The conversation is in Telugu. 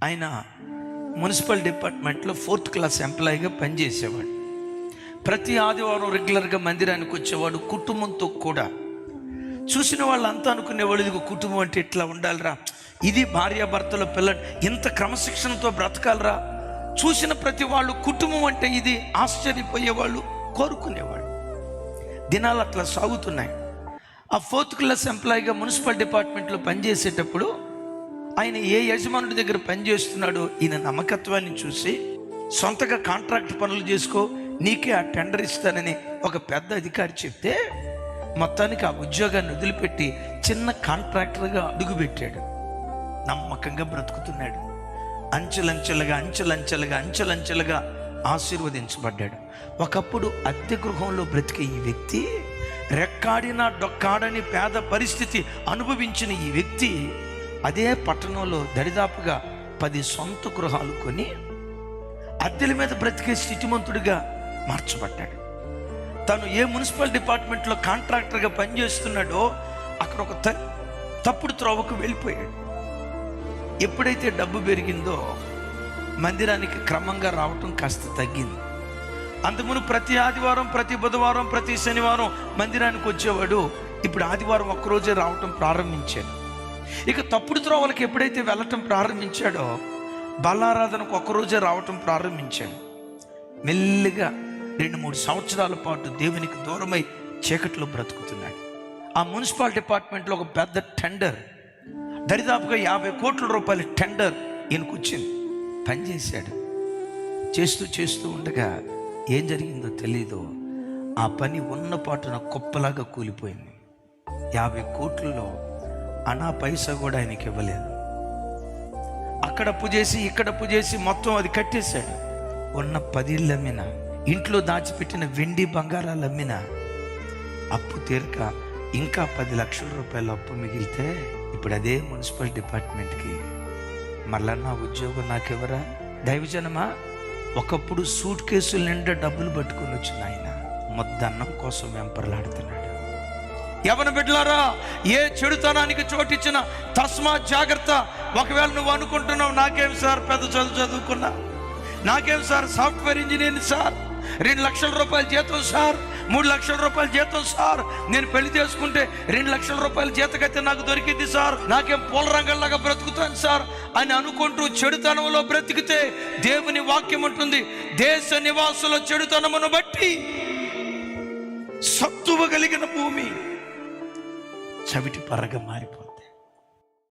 ఆయన మున్సిపల్ డిపార్ట్మెంట్లో 4th క్లాస్ ఎంప్లాయీగా పనిచేసేవాడు. ప్రతి ఆదివారం రెగ్యులర్గా మందిరానికి వచ్చేవాడు కుటుంబంతో కూడా. చూసిన వాళ్ళంతా అనుకునేవాళ్ళు, ఇదిగో కుటుంబం అంటే ఇట్లా ఉండాలిరా, ఇది భార్యాభర్తల పిల్లలు ఇంత క్రమశిక్షణతో బ్రతకాలరా. చూసిన ప్రతి వాళ్ళు కుటుంబం అంటే ఇది ఆశ్చర్యపోయేవాళ్ళు, కోరుకునేవాళ్ళు. దినాలు అట్లా సాగుతున్నాయి. ఆ 4th క్లాస్ ఎంప్లాయీగా మున్సిపల్ డిపార్ట్మెంట్లో పనిచేసేటప్పుడు ఆయన ఏ యజమానుడి దగ్గర పనిచేస్తున్నాడో ఈయన నమ్మకత్వాన్ని చూసి, సొంతగా కాంట్రాక్ట్ పనులు చేసుకో, నీకే ఆ టెండర్ ఇస్తానని ఒక పెద్ద అధికారి చెప్తే మొత్తానికి ఆ ఉద్యోగాన్ని వదిలిపెట్టి చిన్న కాంట్రాక్టర్గా అడుగుపెట్టాడు. నమ్మకంగా బ్రతుకుతున్నాడు. అంచెలంచెలుగా ఆశీర్వదించబడ్డాడు. ఒకప్పుడు అద్దె గృహంలో బ్రతికే ఈ వ్యక్తి, రెక్కాడినా డొక్కాడని పేద పరిస్థితి అనుభవించిన ఈ వ్యక్తి అదే పట్టణంలో దరిదాపుగా 10 సొంత గృహాలు కొని అద్దెల మీద బ్రతికే స్థితిమంతుడిగా మార్చబడ్డాడు. తను ఏ మున్సిపల్ డిపార్ట్మెంట్లో కాంట్రాక్టర్గా పనిచేస్తున్నాడో అక్కడ ఒక తప్పుడు త్రోవకు వెళ్ళిపోయాడు. ఎప్పుడైతే డబ్బు పెరిగిందో మందిరానికి క్రమంగా రావటం కాస్త తగ్గింది. అంతకుముందు ప్రతి ఆదివారం, ప్రతి బుధవారం, ప్రతి శనివారం మందిరానికి వచ్చేవాడు. ఇప్పుడు ఆదివారం ఒక్కరోజే రావటం ప్రారంభించాడు. ఇక తప్పుడు త్రోవలకు ఎప్పుడైతే వెళ్ళటం ప్రారంభించాడో బలారాధనకు ఒక్కరోజే రావటం ప్రారంభించాడు. మెల్లిగా 2-3 సంవత్సరాల పాటు దేవునికి దూరమై చీకట్లో బ్రతుకుతున్నాడు. ఆ మున్సిపల్ డిపార్ట్మెంట్లో ఒక పెద్ద టెండర్, దరిదాపుగా 50 కోట్ల రూపాయల టెండర్ ఈయనకు వచ్చింది. పనిచేశాడు. చేస్తూ ఉండగా ఏం జరిగిందో తెలీదు, ఆ పని ఉన్న పాటున కుప్పలాగా కూలిపోయింది. 50 కోట్లలో అనా పైసా కూడా ఆయనకి ఇవ్వలేదు. అక్కడ అప్పు చేసి ఇక్కడ అప్పు చేసి మొత్తం అది కట్టేశాడు. ఉన్న 10 ఇళ్ళు అమ్మిన, ఇంట్లో దాచిపెట్టిన వెండి బంగారాలు అమ్మిన, అప్పు తీరక ఇంకా 10 లక్షల రూపాయల అప్పు మిగిలితే ఇప్పుడు అదే మున్సిపల్ డిపార్ట్మెంట్కి మళ్ళా నా ఉద్యోగం నాకెవరా? దైవజనమా, ఒకప్పుడు సూట్ కేసుల నిండా డబ్బులు పట్టుకొని వచ్చిన ఆయన మొద్దన్నం కోసం వెంపర్లాడుతున్నాడు. యవన బిడ్డలారా, ఏ చెడుతనానికి చోటిచ్చిన తస్మా జాగ్రత్త. ఒకవేళ నువ్వు అనుకుంటున్నావు, నాకేం సార్ పెద్ద చదువుకున్నా, నాకేం సార్ సాఫ్ట్వేర్ ఇంజనీర్ సార్, 2 లక్షల రూపాయల జీతం సార్, 3 లక్షల రూపాయల జీతం సార్, నేను పెళ్లి చేసుకుంటే 2 లక్షల రూపాయల జీతకైతే నాకు దొరికింది సార్, నాకేం పూల రంగంలాగా బ్రతుకుతాను సార్ అని అనుకుంటూ చెడుతనంలో బ్రతికితే దేవుని వాక్యం ఉంటుంది, దేశ నివాసుల చెడుతనమును బట్టి సత్తువ కలిగిన భూమి చవిటి పరగా మారిపోతుంది.